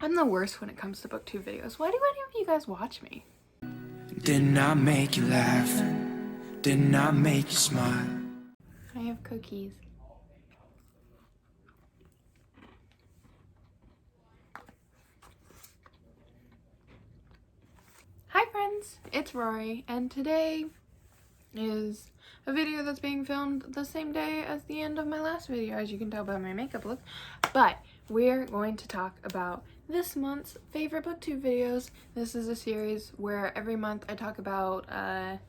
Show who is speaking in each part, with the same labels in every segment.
Speaker 1: I'm the worst when it comes to booktube videos. Why do any of you guys watch me?
Speaker 2: Didn't I make you laugh? Didn't I make you smile?
Speaker 1: I have cookies. Hi friends, it's Rory, and today is a video that's being filmed the same day as the end of my last video, as you can tell by my makeup look. But we're going to talk about this month's favorite booktube videos. This is a series where every month I talk about, I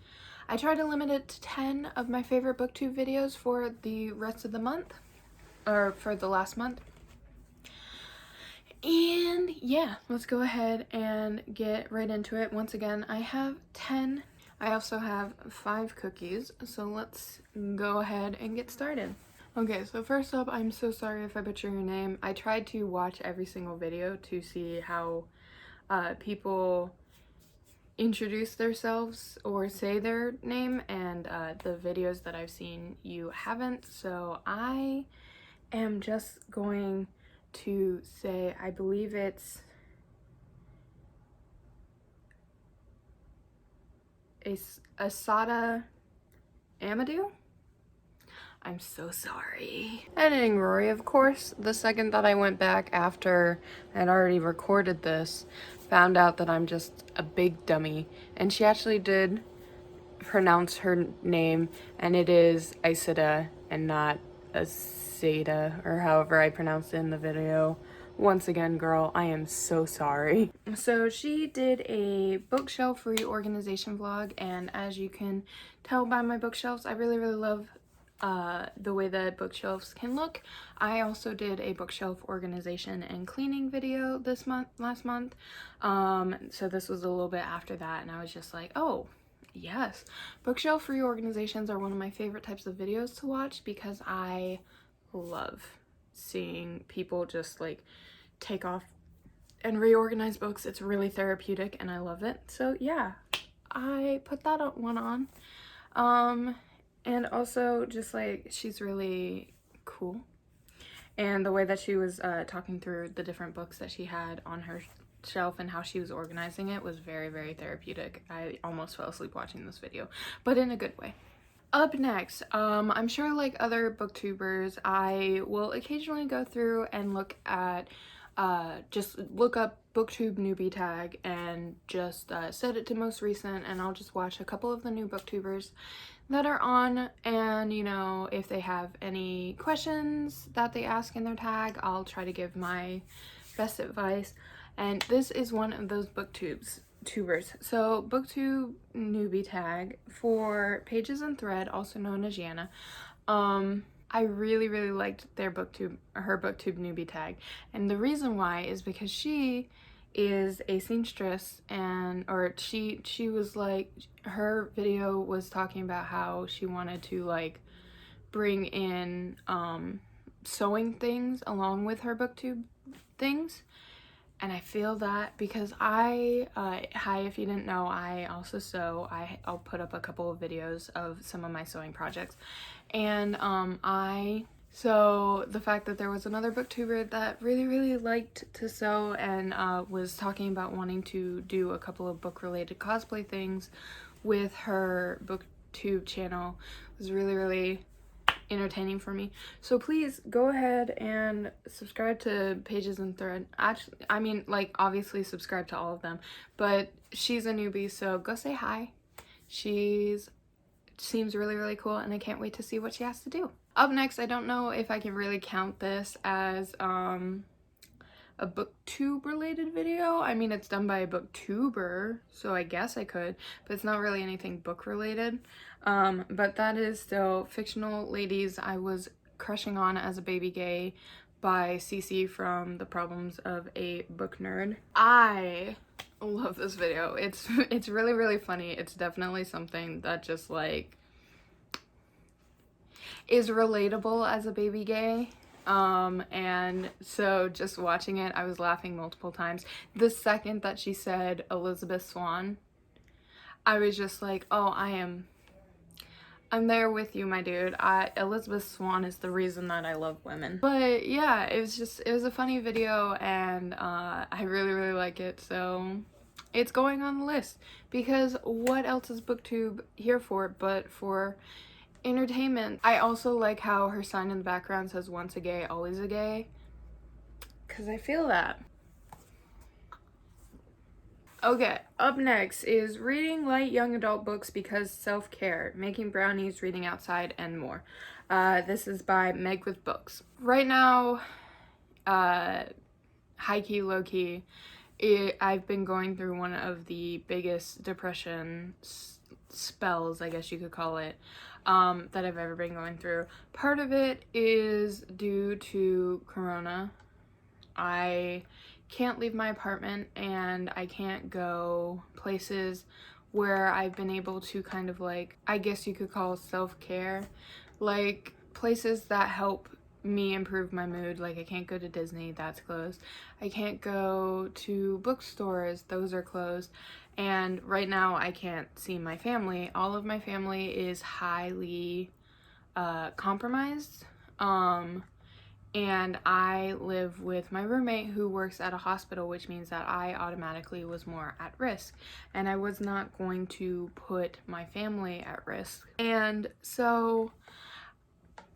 Speaker 1: try to limit it to 10 of my favorite booktube videos for the rest of the month, or for the last month. And yeah, let's go ahead and get right into it. Once again, I have 10. I also have 5 cookies, so let's go ahead and get started. Okay, so first up, I'm so sorry if I butcher your name. I tried to watch every single video to see how people introduce themselves or say their name, and the videos that I've seen you haven't, so I am just going to say, I believe it's Asada Amadou. I'm so sorry. Editing Rory, of course, the second that I went back after I'd already recorded this, found out that I'm just a big dummy, and she actually did pronounce her name, and it is Isida and not Azada, or however I pronounced it in the video. Once again, girl, I am so sorry. So she did a bookshelf reorganization vlog, and as you can tell by my bookshelves, I really love the way that bookshelves can look. I also did a bookshelf organization and cleaning video last month. So this was a little bit after that, and I was just like, oh, yes. Bookshelf reorganizations are one of my favorite types of videos to watch because I love seeing people just like take off and reorganize books. It's really therapeutic and I love it. So yeah, I put that one on. And also just like, she's really cool. And the way that she was talking through the different books that she had on her shelf and how she was organizing it was very therapeutic. I almost fell asleep watching this video, but in a good way. Up next, I'm sure like other booktubers, I will occasionally go through and look at, just look up booktube newbie tag and just set it to most recent, and I'll just watch a couple of the new booktubers that are on, and you know, if they have any questions that they ask in their tag, I'll try to give my best advice. And this is one of those booktubers. So booktube newbie tag for Pages and Thread, also known as Yana. I really liked her booktube newbie tag, and the reason why is because she is a seamstress, and she was like, her video was talking about how she wanted to like bring in sewing things along with her booktube things. And I feel that because hi, if you didn't know, I also sew. I'll put up a couple of videos of some of my sewing projects. And so the fact that there was another booktuber that really liked to sew and was talking about wanting to do a couple of book-related cosplay things with her booktube channel was really entertaining for me. So please go ahead and subscribe to Pages and Thread. Actually, I mean, like, obviously subscribe to all of them, but she's a newbie, so go say hi. Seems really cool, and I can't wait to see what she has to do. Up next, I don't know if I can really count this as a booktube related video. I mean, it's done by a booktuber, so I guess I could, but it's not really anything book related. But that is still Fictional Ladies. I was crushing on as a baby gay by Cece from The Problems of a Book Nerd. I love this video. It's really funny. It's definitely something that just like is relatable as a baby gay. And so just watching it, I was laughing multiple times. The second that she said Elizabeth Swann, I was just like, oh, I'm there with you, my dude. Elizabeth Swann is the reason that I love women. But yeah, it was a funny video, and I really, really like it, so it's going on the list. Because what else is BookTube here for but for entertainment? I also like how her sign in the background says once a gay, always a gay. Because I feel that. Okay, up next is reading light young adult books because self-care, making brownies, reading outside, and more. This is by Meg with Books. Right now, high-key, low-key, I've been going through one of the biggest depression spells, I guess you could call it, that I've ever been going through. Part of it is due to Corona. I can't leave my apartment and I can't go places where I've been able to kind of like, I guess you could call self-care, like places that help me improve my mood. Like I can't go to Disney, that's closed. I can't go to bookstores, those are closed. And right now I can't see my family. All of my family is highly compromised. And I live with my roommate who works at a hospital, which means that I automatically was more at risk. And I was not going to put my family at risk. And so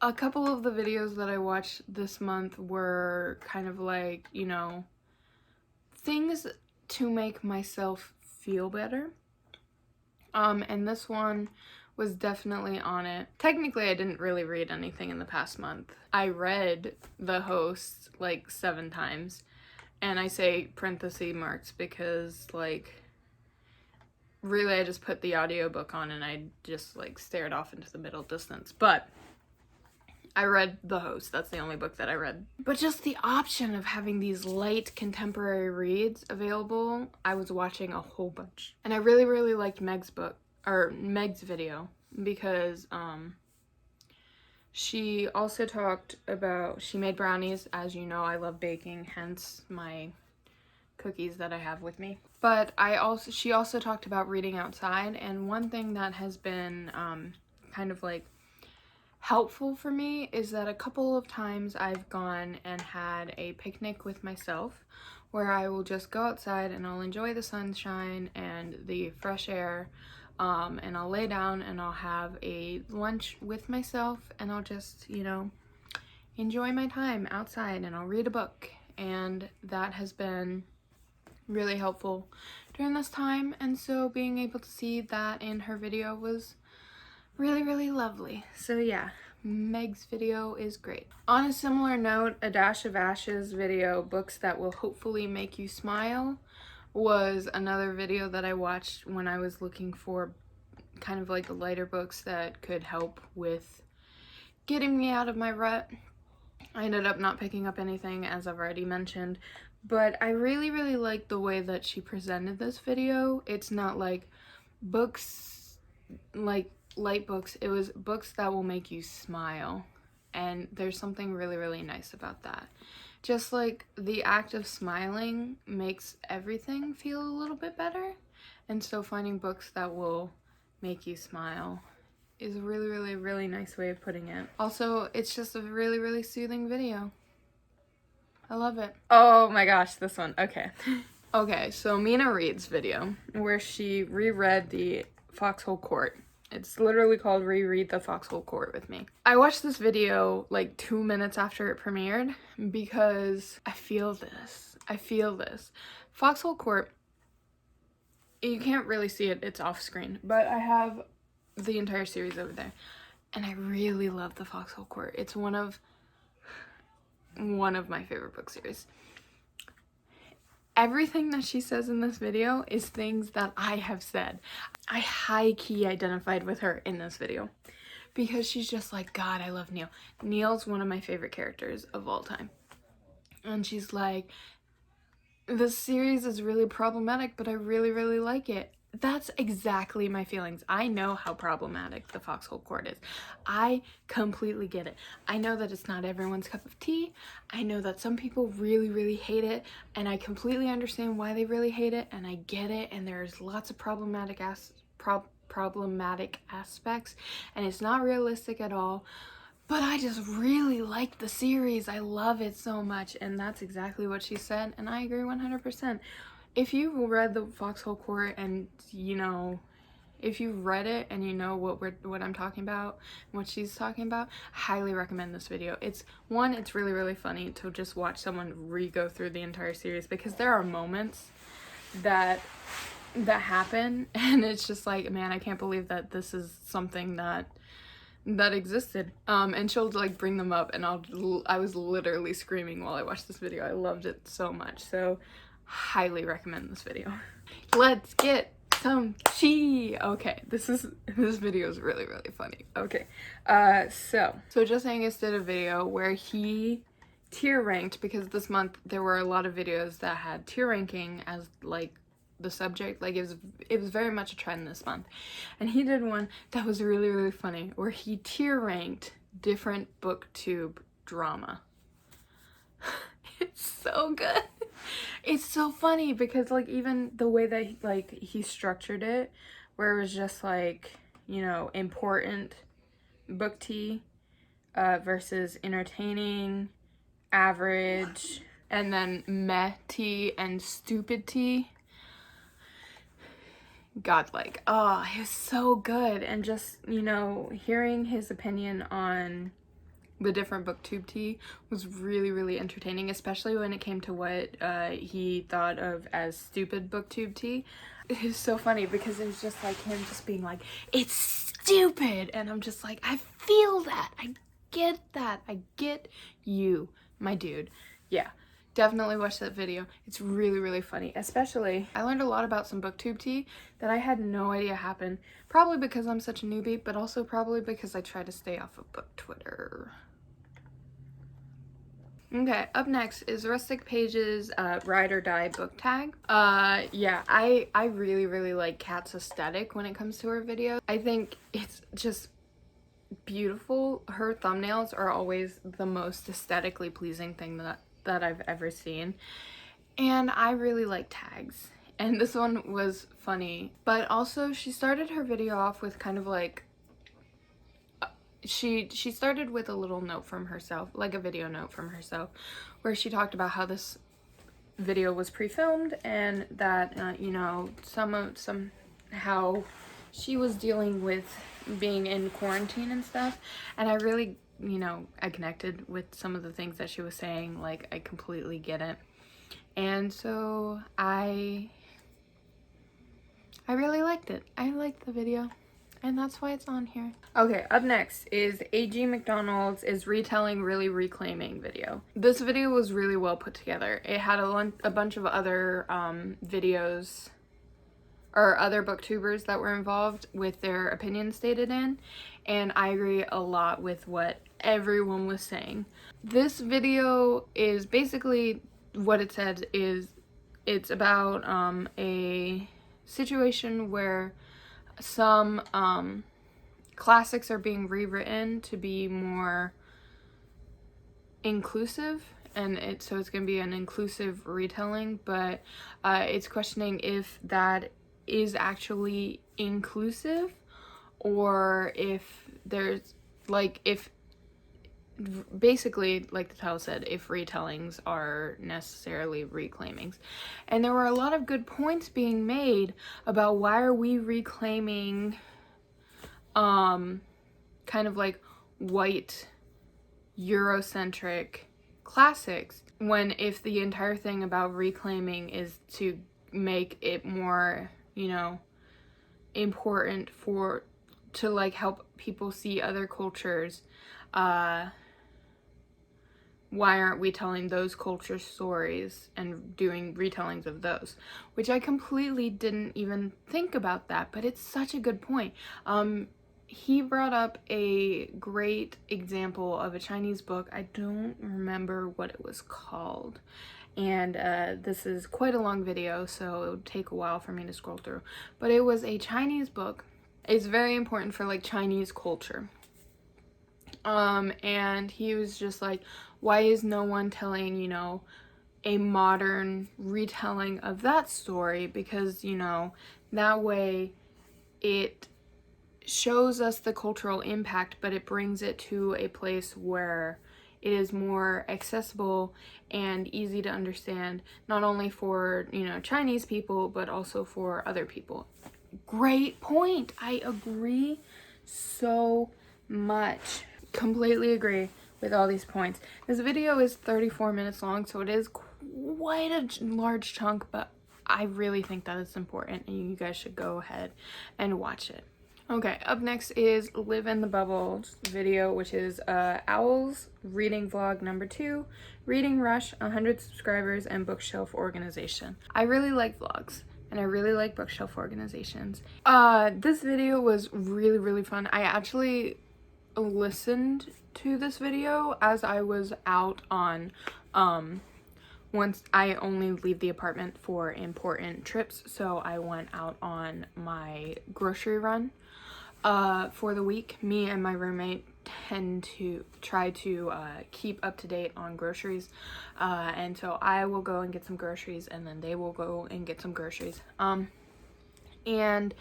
Speaker 1: a couple of the videos that I watched this month were kind of like, you know, things to make myself feel better. And this one was definitely on it. Technically, I didn't really read anything in the past month. I read The Host like 7 times, and I say parenthesis marks because like really I just put the audiobook on and I just like stared off into the middle distance. But I read The Host, that's the only book that I read. But just the option of having these light contemporary reads available, I was watching a whole bunch. And I really, really liked Meg's video because she also talked about, she made brownies. As you know, I love baking, hence my cookies that I have with me. But she also talked about reading outside, and one thing that has been kind of like helpful for me is that a couple of times I've gone and had a picnic with myself where I will just go outside and I'll enjoy the sunshine and the fresh air, and I'll lay down and I'll have a lunch with myself and I'll just, you know, enjoy my time outside and I'll read a book. And that has been really helpful during this time, and so being able to see that in her video was really, really lovely. So yeah, Meg's video is great. On a similar note, A Dash of Ashes video, Books That Will Hopefully Make You Smile, was another video that I watched when I was looking for kind of like the lighter books that could help with getting me out of my rut. I ended up not picking up anything, as I've already mentioned, but I really, really liked the way that she presented this video. It's not like books, like light books, it was books that will make you smile, and there's something really, really nice about that. Just like the act of smiling makes everything feel a little bit better, and so finding books that will make you smile is a really, really, really nice way of putting it. Also, it's just a really, really soothing video. I love it. Oh my gosh, this one. Okay. Okay, so Mina Reed's video where she reread the Foxhole Court. It's literally called Reread the Foxhole Court with me. I watched this video like 2 minutes after it premiered because I feel this. I feel this. Foxhole Court, you can't really see it, it's off screen, but I have the entire series over there. And I really love the Foxhole Court. It's one of my favorite book series. Everything that she says in this video is things that I have said. I high-key identified with her in this video because she's just like, God, I love Neil. Neil's one of my favorite characters of all time. And she's like, this series is really problematic, but I really, really like it. That's exactly my feelings. I know how problematic the Foxhole Court is. I completely get it. I know that it's not everyone's cup of tea. I know that some people really, really hate it, and I completely understand why they really hate it, and I get it, and there's lots of problematic problematic aspects, and it's not realistic at all. But I just really like the series. I love it so much, and that's exactly what she said, and I agree 100%. If you've read the Foxhole Court and you know, if you've read it and you know what I'm talking about, what she's talking about, I highly recommend this video. It's really, really funny to just watch someone re-go through the entire series, because there are moments that happen and it's just like, man, I can't believe that this is something that existed. And she'll like bring them up, and I was literally screaming while I watched this video. I loved it so much, so highly recommend this video. Let's get some tea. Okay, this video is really, really funny. Okay, so Just Angus did a video where he tier ranked, because this month there were a lot of videos that had tier ranking as like the subject. Like it was very much a trend this month, and he did one that was really, really funny where he tier ranked different booktube drama. It's so good. It's so funny because like even the way that he structured it, where it was just like, you know, important book tea versus entertaining, average, and then meh tea and stupid tea. Godlike. Oh, he was so good. And just, you know, hearing his opinion on the different booktube tea was really, really entertaining, especially when it came to what he thought of as stupid booktube tea. It was so funny because it was just like him just being like, it's stupid, and I'm just like, I feel that, I get that, I get you, my dude. Yeah, definitely watch that video. It's really, really funny. Especially, I learned a lot about some booktube tea that I had no idea happened, probably because I'm such a newbie, but also probably because I try to stay off of book Twitter. Okay, up next is Rustic Page's Ride or Die book tag. Yeah, I really, really like Kat's aesthetic when it comes to her videos. I think it's just beautiful. Her thumbnails are always the most aesthetically pleasing thing that I've ever seen. And I really like tags. And this one was funny. But also, she started her video off with kind of like, she started with a little note from herself, like a video note from herself, where she talked about how this video was pre-filmed and that you know, somehow she was dealing with being in quarantine and stuff. And I really, you know, I connected with some of the things that she was saying. Like, I completely get it. And so I really liked it. I liked the video, and that's why it's on here. Okay, up next is A.G. McDonald's Is Retelling Really Reclaiming video. This video was really well put together. It had a bunch of other videos or other booktubers that were involved with their opinions stated in, and I agree a lot with what everyone was saying. This video is basically what it said is, it's about a situation where some classics are being rewritten to be more inclusive, and so it's going to be an inclusive retelling, but it's questioning if that is actually inclusive, or if there's like, if basically, like the title said, if retellings are necessarily reclaimings. And there were a lot of good points being made about why are we reclaiming kind of like white Eurocentric classics, when if the entire thing about reclaiming is to make it more, you know, important to like help people see other cultures. Why aren't we telling those culture stories and doing retellings of those? Which I completely didn't even think about that, but it's such a good point. He brought up a great example of a Chinese book. I don't remember what it was called. And this is quite a long video, so it would take a while for me to scroll through. But it was a Chinese book. It's very important for like Chinese culture. And he was just like, why is no one telling, you know, a modern retelling of that story? Because, you know, that way it shows us the cultural impact, but it brings it to a place where it is more accessible and easy to understand, not only for, you know, Chinese people, but also for other people. Great point. I agree so much. Completely agree with all these points. This video is 34 minutes long, so it is quite a large chunk, but I really think that it's important and you guys should go ahead and watch it. Okay, up next is Live in the Bubble video, which is Owl's reading vlog number 2, Reading Rush, 100 subscribers, and bookshelf organization. I really like vlogs, and I really like bookshelf organizations. This video was really fun. I actually listened to this video as I was out on, once I only leave the apartment for important trips, so I went out on my grocery run for the week. Me and my roommate tend to try to keep up to date on groceries, and so I will go and get some groceries and then they will go and get some groceries, and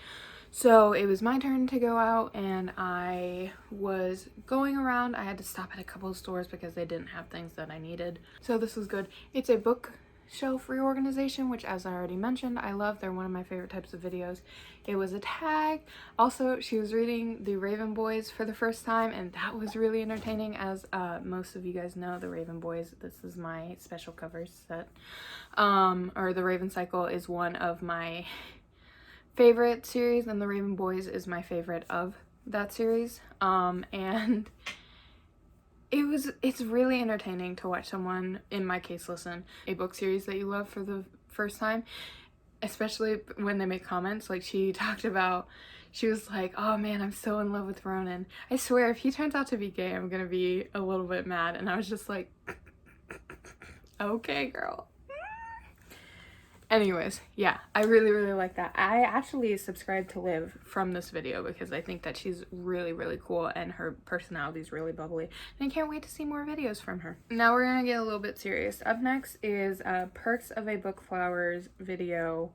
Speaker 1: so it was my turn to go out, and I was going around. I had to stop at a couple of stores because they didn't have things that I needed, so this was good. It's a bookshelf reorganization, which, as I already mentioned, I love. They're one of my favorite types of videos. It was a tag. Also, she was reading The Raven Boys for the first time, and that was really entertaining. As most of you guys know, The Raven Boys, this is my special covers set, or The Raven Cycle is one of my favorite series, and The Raven Boys is my favorite of that series, and it's really entertaining to watch someone, in my case, listen a book series that you love for the first time, especially when they make comments. Like, she talked about, she was like, oh man, I'm so in love with Ronan. I swear if he turns out to be gay, I'm gonna be a little bit mad. And I was just like, okay girl. Anyways, yeah, I really like that. I actually subscribed to Liv from this video because I think that she's really cool and her personality is really bubbly, and I can't wait to see more videos from her. Now we're gonna get a little bit serious. Up next is Perks of a Book Flowers video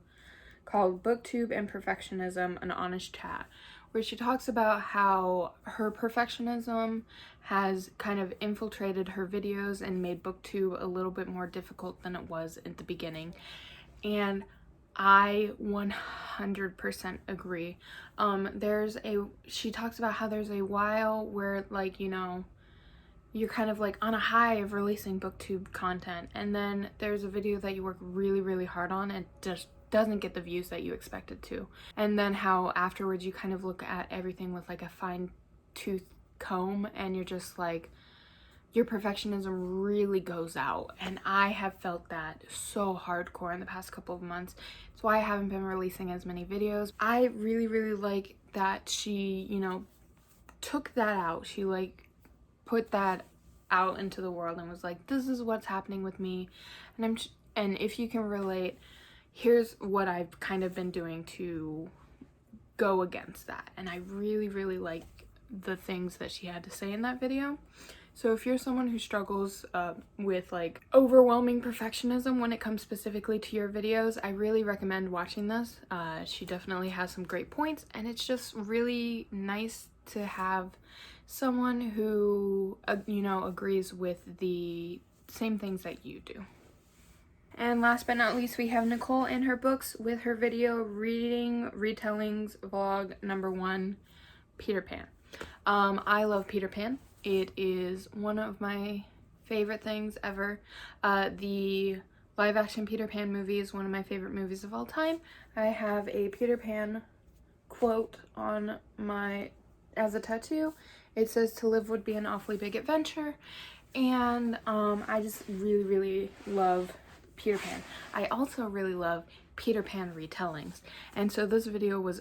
Speaker 1: called Booktube and Perfectionism, an Honest Chat, where she talks about how her perfectionism has kind of infiltrated her videos and made booktube a little bit more difficult than it was at the beginning. And I 100% agree. She talks about how there's a while where, like, you know, you're kind of like on a high of releasing booktube content, and then there's a video that you work really hard on and just doesn't get the views that you expect it to. And then how afterwards you kind of look at everything with like a fine-tooth comb, and you're just like, your perfectionism really goes out. And I have felt that so hardcore in the past couple of months. That's why I haven't been releasing as many videos. I really like that she, you know, took that out. She like put that out into the world and was like, this is what's happening with me, and if you can relate, here's what I've kind of been doing to go against that. And I really like the things that she had to say in that video. So if you're someone who struggles with like overwhelming perfectionism when it comes specifically to your videos, I really recommend watching this. She definitely has some great points, and it's just really nice to have someone who, you know, agrees with the same things that you do. And last but not least, we have Nicole and her books with her video Reading Retellings vlog number 1, Peter Pan. I love Peter Pan. It is one of my favorite things ever. The live action Peter Pan movie is one of my favorite movies of all time. I have a Peter Pan quote on as a tattoo. It says, "To live would be an awfully big adventure." And I just really love Peter Pan. I also really love Peter Pan retellings. And so this video was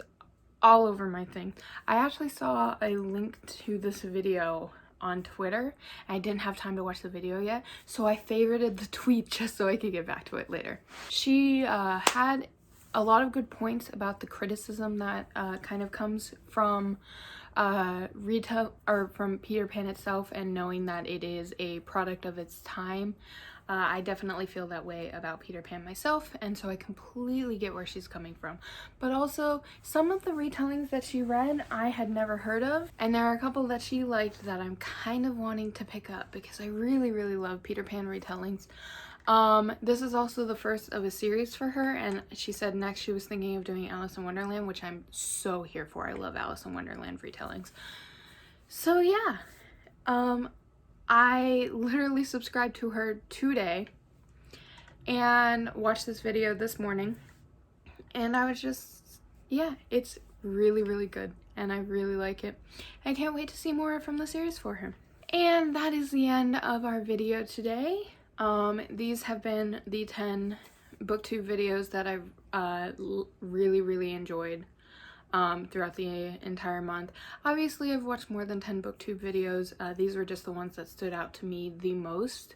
Speaker 1: all over my thing. I actually saw a link to this video on Twitter. I didn't have time to watch the video yet, so I favorited the tweet just so I could get back to it later. She had a lot of good points about the criticism that kind of comes from from Peter Pan itself, and knowing that it is a product of its time. I definitely feel that way about Peter Pan myself, and so I completely get where she's coming from. But also, some of the retellings that she read I had never heard of, and there are a couple that she liked that I'm kind of wanting to pick up because I really, really love Peter Pan retellings. This is also the first of a series for her, and she said next she was thinking of doing Alice in Wonderland, which I'm so here for. I love Alice in Wonderland retellings. So yeah, I literally subscribed to her today and watched this video this morning, and I was just, yeah, it's really, really good, and I really like it. I can't wait to see more from the series for her. And that is the end of our video today. These have been the 10 booktube videos that I've really, really enjoyed throughout the entire month. Obviously, I've watched more than 10 booktube videos. These were just the ones that stood out to me the most.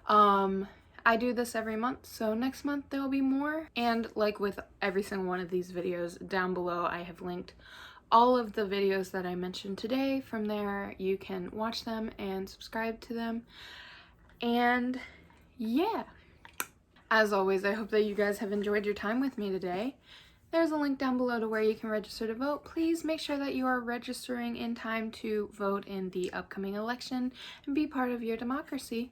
Speaker 1: I do this every month, so next month there will be more. And like with every single one of these videos, down below I have linked all of the videos that I mentioned today. From there, you can watch them and subscribe to them. And yeah, as always, I hope that you guys have enjoyed your time with me today. There's a link down below to where you can register to vote. Please make sure that you are registering in time to vote in the upcoming election and be part of your democracy.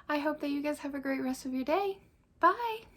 Speaker 1: I hope that you guys have a great rest of your day. Bye!